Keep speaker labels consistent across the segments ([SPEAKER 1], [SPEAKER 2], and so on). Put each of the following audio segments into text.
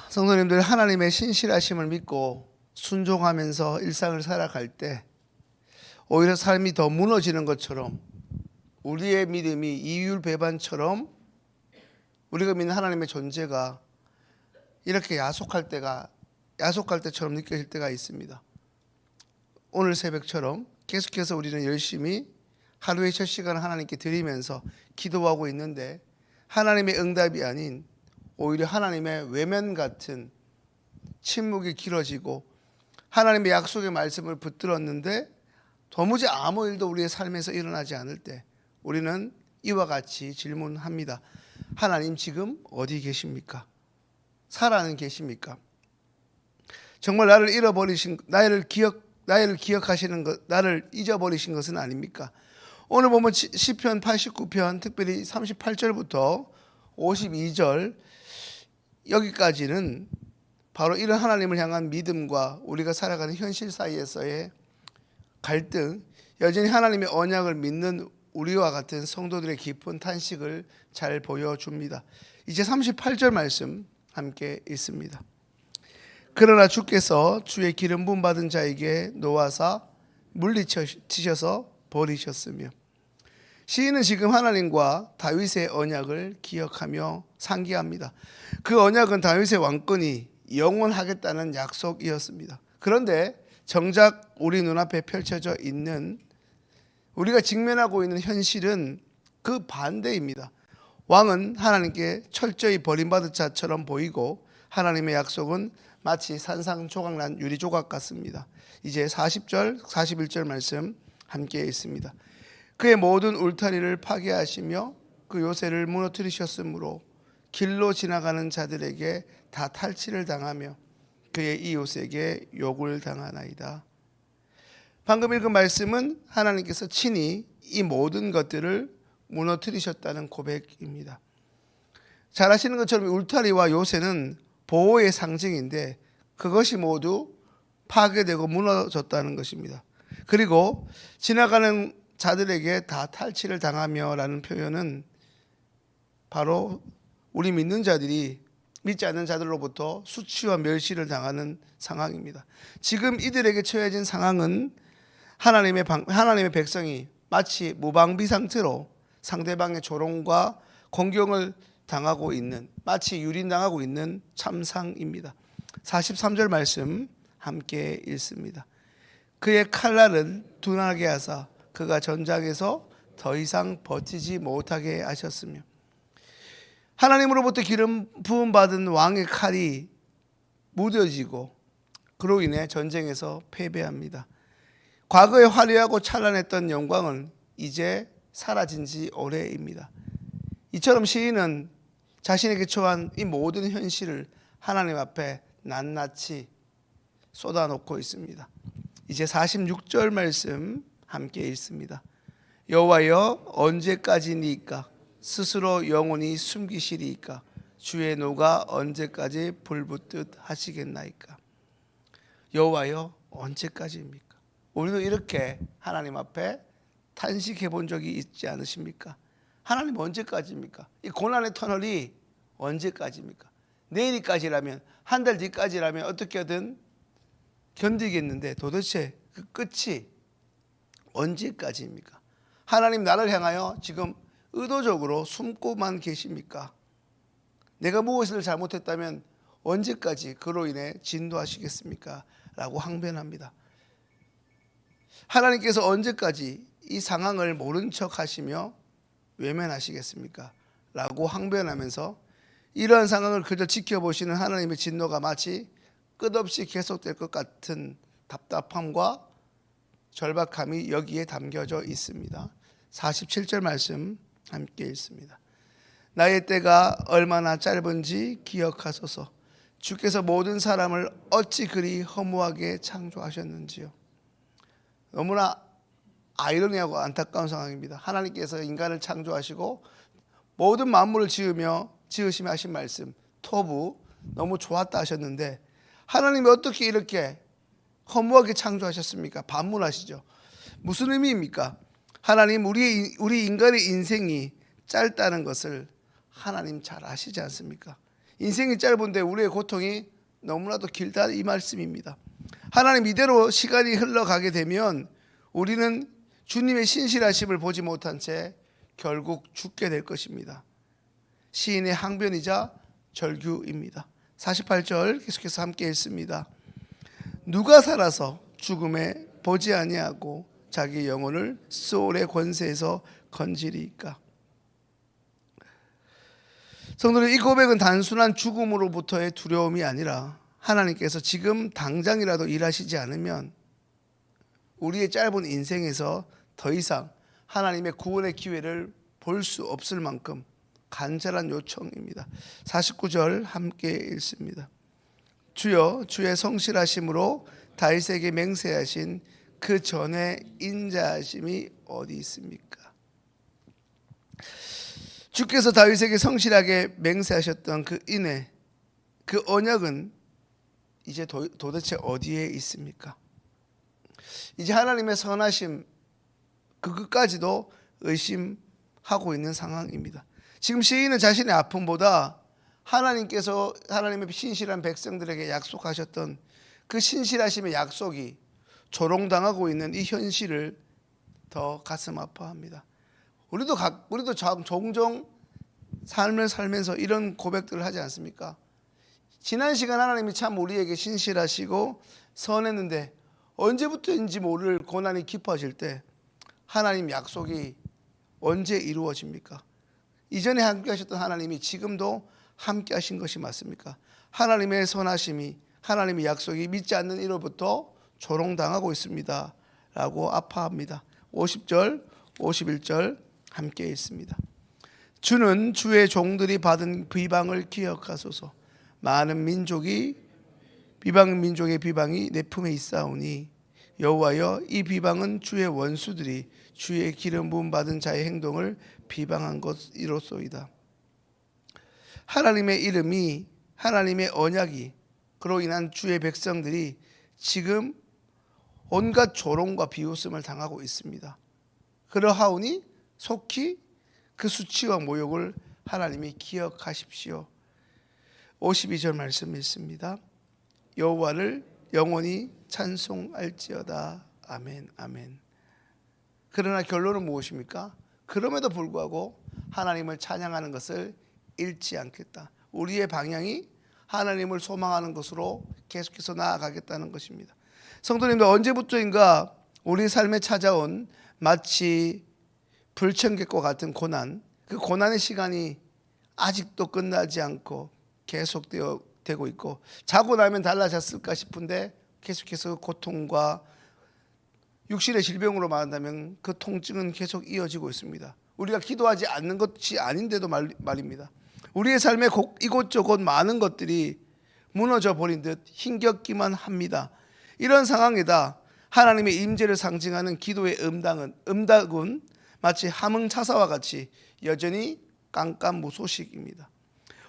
[SPEAKER 1] 성도님들, 하나님의 신실하심을 믿고 순종하면서 일상을 살아갈 때 오히려 삶이 더 무너지는 것처럼, 우리의 믿음이 이율배반처럼 우리가 믿는 하나님의 존재가 이렇게 야속할 때처럼 느껴질 때가 있습니다. 오늘 새벽처럼 계속해서 우리는 열심히 하루의 첫 시간을 하나님께 드리면서 기도하고 있는데, 하나님의 응답이 아닌 오히려 하나님의 외면 같은 침묵이 길어지고, 하나님의 약속의 말씀을 붙들었는데 도무지 아무 일도 우리의 삶에서 일어나지 않을 때 우리는 이와 같이 질문합니다. 하나님, 지금 어디 계십니까? 살아는 계십니까? 정말 나를 기억하시는 것, 나를 잊어버리신 것은 아닙니까? 오늘 보면 시편 89편, 특별히 38절부터 52절 여기까지는 바로 이런 하나님을 향한 믿음과 우리가 살아가는 현실 사이에서의 갈등, 여전히 하나님의 언약을 믿는 우리와 같은 성도들의 깊은 탄식을 잘 보여줍니다. 이제 38절 말씀 함께 읽습니다. 그러나 주께서 주의 기름 부음 받은 자에게 놓아사 물리치셔서 버리셨으며. 시인은 지금 하나님과 다윗의 언약을 기억하며 상기합니다. 그 언약은 다윗의 왕권이 영원하겠다는 약속이었습니다. 그런데 정작 우리 눈앞에 펼쳐져 있는, 우리가 직면하고 있는 현실은 그 반대입니다. 왕은 하나님께 철저히 버림받은 자처럼 보이고, 하나님의 약속은 마치 산상조각난 유리조각 같습니다. 이제 40절, 41절 말씀 함께 있습니다. 그의 모든 울타리를 파괴하시며 그 요새를 무너뜨리셨으므로 길로 지나가는 자들에게 다 탈취를 당하며 그의 이웃에게 욕을 당하나이다. 방금 읽은 말씀은 하나님께서 친히 이 모든 것들을 무너뜨리셨다는 고백입니다. 잘 아시는 것처럼 울타리와 요새는 보호의 상징인데 그것이 모두 파괴되고 무너졌다는 것입니다. 그리고 지나가는 자들에게 다 탈취를 당하며 라는 표현은 바로 우리 믿는 자들이 믿지 않는 자들로부터 수치와 멸시를 당하는 상황입니다. 지금 이들에게 처해진 상황은 하나님의 백성이 마치 무방비 상태로 상대방의 조롱과 공경을 당하고 있는, 마치 유린당하고 있는 참상입니다. 43절 말씀 함께 읽습니다. 그의 칼날은 둔하게 하사 그가 전장에서 더 이상 버티지 못하게 하셨으며. 하나님으로부터 기름 부음 받은 왕의 칼이 무뎌지고 그로 인해 전쟁에서 패배합니다. 과거에 화려하고 찬란했던 영광은 이제 사라진 지 오래입니다. 이처럼 시인은 자신에게 처한 이 모든 현실을 하나님 앞에 낱낱이 쏟아놓고 있습니다. 이제 46절 말씀 함께 읽습니다. 여호와여, 언제까지니까? 스스로 영원히 숨기시리이까? 주의 노가 언제까지 불붙듯 하시겠나이까? 여호와여, 언제까지입니까? 우리도 이렇게 하나님 앞에 탄식해 본 적이 있지 않으십니까? 하나님, 언제까지입니까? 이 고난의 터널이 언제까지입니까? 내일까지라면, 한 달 뒤까지라면 어떻게든 견디겠는데 도대체 그 끝이 언제까지입니까? 하나님, 나를 향하여 지금 의도적으로 숨고만 계십니까? 내가 무엇을 잘못했다면 언제까지 그로 인해 진도하시겠습니까? 라고 항변합니다. 하나님께서 언제까지 이 상황을 모른 척 하시며 외면하시겠습니까? 라고 항변하면서 이러한 상황을 그저 지켜보시는 하나님의 진노가 마치 끝없이 계속될 것 같은 답답함과 절박함이 여기에 담겨져 있습니다. 47절 말씀 함께 읽습니다. 나의 때가 얼마나 짧은지 기억하소서. 주께서 모든 사람을 어찌 그리 허무하게 창조하셨는지요. 너무나 아이러니하고 안타까운 상황입니다. 하나님께서 인간을 창조하시고 모든 만물을 지으시며 하신 말씀, 토부, 너무 좋았다 하셨는데 하나님이 어떻게 이렇게 허무하게 창조하셨습니까? 반문하시죠. 무슨 의미입니까? 하나님, 우리 인간의 인생이 짧다는 것을 하나님 잘 아시지 않습니까? 인생이 짧은데 우리의 고통이 너무나도 길다, 이 말씀입니다. 하나님 이대로 시간이 흘러가게 되면 우리는 주님의 신실하심을 보지 못한 채 결국 죽게 될 것입니다. 시인의 항변이자 절규입니다. 48절 계속해서 함께 읽습니다. 누가 살아서 죽음에 보지 아니하고 자기 영혼을 소울의 권세에서 건지리이까. 성도들, 이 고백은 단순한 죽음으로부터의 두려움이 아니라 하나님께서 지금 당장이라도 일하시지 않으면 우리의 짧은 인생에서 더 이상 하나님의 구원의 기회를 볼 수 없을 만큼 간절한 요청입니다. 49절 함께 읽습니다. 주여, 주의 성실하심으로 다윗에게 맹세하신 그 전에 인자하심이 어디 있습니까? 주께서 다윗에게 성실하게 맹세하셨던 그 인애, 그 언약은 이제 도대체 어디에 있습니까? 이제 하나님의 선하심 그 끝까지도 의심하고 있는 상황입니다. 지금 시인은 자신의 아픔보다 하나님께서 하나님의 신실한 백성들에게 약속하셨던 그 신실하심의 약속이 조롱당하고 있는 이 현실을 더 가슴 아파합니다. 우리도 종종 삶을 살면서 이런 고백들을 하지 않습니까? 지난 시간 하나님이 참 우리에게 신실하시고 선했는데 언제부터인지 모를 고난이 깊어질 때 하나님 약속이 언제 이루어집니까? 이전에 함께 하셨던 하나님이 지금도 함께 하신 것이 맞습니까? 하나님의 선하심이, 하나님의 약속이 믿지 않는 이로부터 조롱당하고 있습니다 라고 아파합니다. 50절 51절 함께 있습니다. 주는 주의 종들이 받은 비방을 기억하소서. 많은 민족의 비방이 내 품에 있사오니 여호와여, 이 비방은 주의 원수들이 주의 기름 부음 받은 자의 행동을 비방한 것이로소이다. 하나님의 이름이, 하나님의 언약이, 그로 인한 주의 백성들이 지금 온갖 조롱과 비웃음을 당하고 있습니다. 그러하오니 속히 그 수치와 모욕을 하나님이 기억하십시오. 52절 말씀 있습니다. 여호와를 영원히 찬송할지어다. 아멘, 아멘. 그러나 결론은 무엇입니까? 그럼에도 불구하고 하나님을 찬양하는 것을 잃지 않겠다. 우리의 방향이 하나님을 소망하는 것으로 계속해서 나아가겠다는 것입니다. 성도님들, 언제부터인가 우리 삶에 찾아온 마치 불청객과 같은 고난, 그 고난의 시간이 아직도 끝나지 않고 계속되고 있고, 자고 나면 달라졌을까 싶은데 계속해서 고통과 육신의 질병으로 말한다면 그 통증은 계속 이어지고 있습니다. 우리가 기도하지 않는 것이 아닌데도 말입니다. 우리의 삶에 이곳저곳 많은 것들이 무너져 버린 듯 힘겹기만 합니다. 이런 상황에다 하나님의 임재를 상징하는 기도의 응답은 마치 함흥차사와 같이 여전히 깜깜무소식입니다.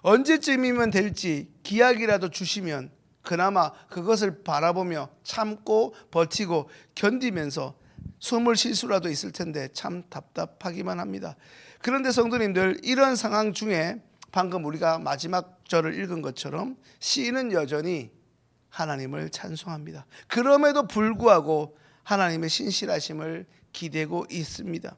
[SPEAKER 1] 언제쯤이면 될지 기약이라도 주시면 그나마 그것을 바라보며 참고 버티고 견디면서 숨을 쉴 수라도 있을 텐데 참 답답하기만 합니다. 그런데 성도님들, 이런 상황 중에 방금 우리가 마지막 절을 읽은 것처럼 시인은 여전히 하나님을 찬송합니다. 그럼에도 불구하고 하나님의 신실하심을 기대고 있습니다.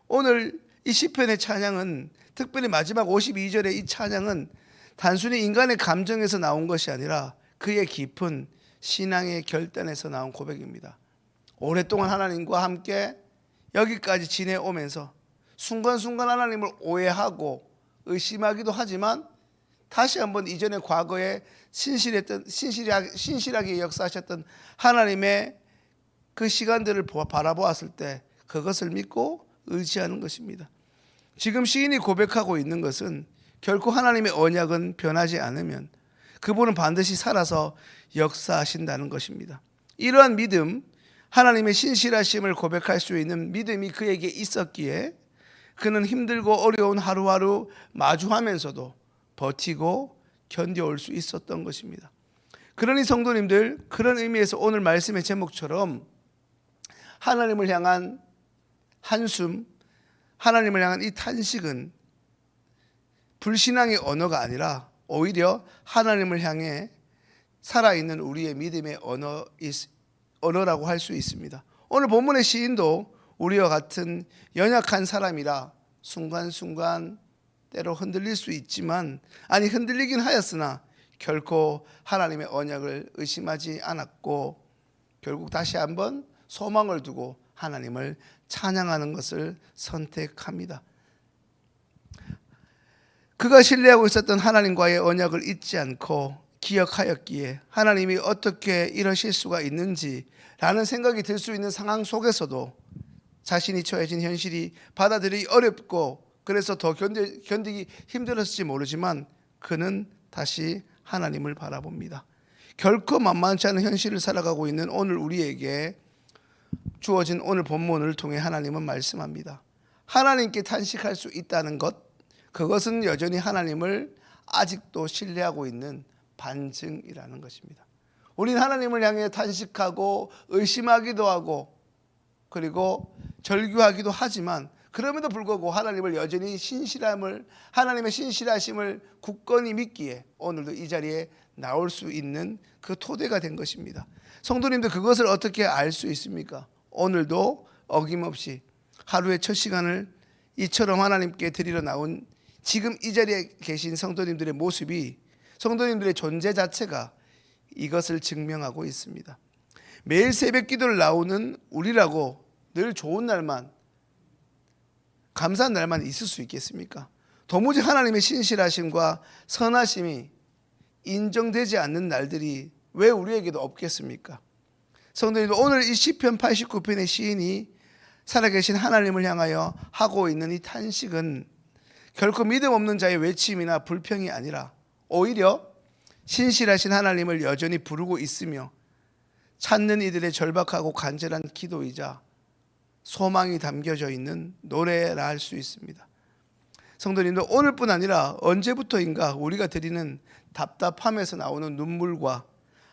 [SPEAKER 1] 오늘 이 시편의 찬양은, 특별히 마지막 52절의 이 찬양은 단순히 인간의 감정에서 나온 것이 아니라 그의 깊은 신앙의 결단에서 나온 고백입니다. 오랫동안 하나님과 함께 여기까지 지내오면서 순간순간 하나님을 오해하고 의심하기도 하지만 다시 한번 이전의 과거에 신실하게 역사하셨던 하나님의 그 시간들을 바라보았을 때 그것을 믿고 의지하는 것입니다. 지금 시인이 고백하고 있는 것은 결코 하나님의 언약은 변하지 않으면 그분은 반드시 살아서 역사하신다는 것입니다. 이러한 믿음, 하나님의 신실하심을 고백할 수 있는 믿음이 그에게 있었기에 그는 힘들고 어려운 하루하루 마주하면서도 버티고 견뎌올 수 있었던 것입니다. 그러니 성도님들, 그런 의미에서 오늘 말씀의 제목처럼 하나님을 향한 한숨, 하나님을 향한 이 탄식은 불신앙의 언어가 아니라 오히려 하나님을 향해 살아있는 우리의 믿음의 언어라고 할 수 있습니다. 오늘 본문의 시인도 우리와 같은 연약한 사람이라 순간순간 때로 흔들릴 수 있지만, 아니 흔들리긴 하였으나 결코 하나님의 언약을 의심하지 않았고 결국 다시 한번 소망을 두고 하나님을 찬양하는 것을 선택합니다. 그가 신뢰하고 있었던 하나님과의 언약을 잊지 않고 기억하였기에 하나님이 어떻게 이러실 수가 있는지라는 생각이 들 수 있는 상황 속에서도 자신이 처해진 현실이 받아들이기 어렵고 그래서 더 견디기 힘들었을지 모르지만 그는 다시 하나님을 바라봅니다. 결코 만만치 않은 현실을 살아가고 있는 오늘 우리에게 주어진 오늘 본문을 통해 하나님은 말씀합니다. 하나님께 탄식할 수 있다는 것, 그것은 여전히 하나님을 아직도 신뢰하고 있는 반증이라는 것입니다. 우리는 하나님을 향해 탄식하고 의심하기도 하고 그리고 절규하기도 하지만 그럼에도 불구하고 하나님을 여전히 하나님의 신실하심을 굳건히 믿기에 오늘도 이 자리에 나올 수 있는 그 토대가 된 것입니다. 성도님들, 그것을 어떻게 알 수 있습니까? 오늘도 어김없이 하루의 첫 시간을 이처럼 하나님께 드리러 나온 지금 이 자리에 계신 성도님들의 모습이, 성도님들의 존재 자체가 이것을 증명하고 있습니다. 매일 새벽 기도를 나오는 우리라고 늘 좋은 날만, 감사한 날만 있을 수 있겠습니까? 도무지 하나님의 신실하심과 선하심이 인정되지 않는 날들이 왜 우리에게도 없겠습니까? 성도님들, 오늘 이 시편 89편의 시인이 살아계신 하나님을 향하여 하고 있는 이 탄식은 결코 믿음 없는 자의 외침이나 불평이 아니라 오히려 신실하신 하나님을 여전히 부르고 있으며 찾는 이들의 절박하고 간절한 기도이자 소망이 담겨져 있는 노래라 할 수 있습니다. 성도님들, 오늘뿐 아니라 언제부터인가 우리가 드리는 답답함에서 나오는 눈물과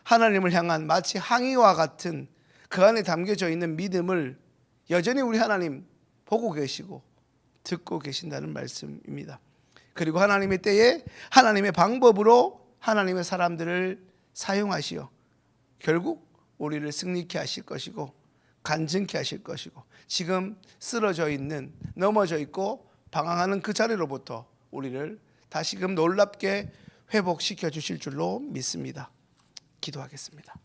[SPEAKER 1] 하나님을 향한 마치 항의와 같은 그 안에 담겨져 있는 믿음을 여전히 우리 하나님 보고 계시고 듣고 계신다는 말씀입니다. 그리고 하나님의 때에 하나님의 방법으로 하나님의 사람들을 사용하시어 결국 우리를 승리케 하실 것이고 간증케 하실 것이고 지금 쓰러져 있는, 넘어져 있고 방황하는 그 자리로부터 우리를 다시금 놀랍게 회복시켜 주실 줄로 믿습니다. 기도하겠습니다.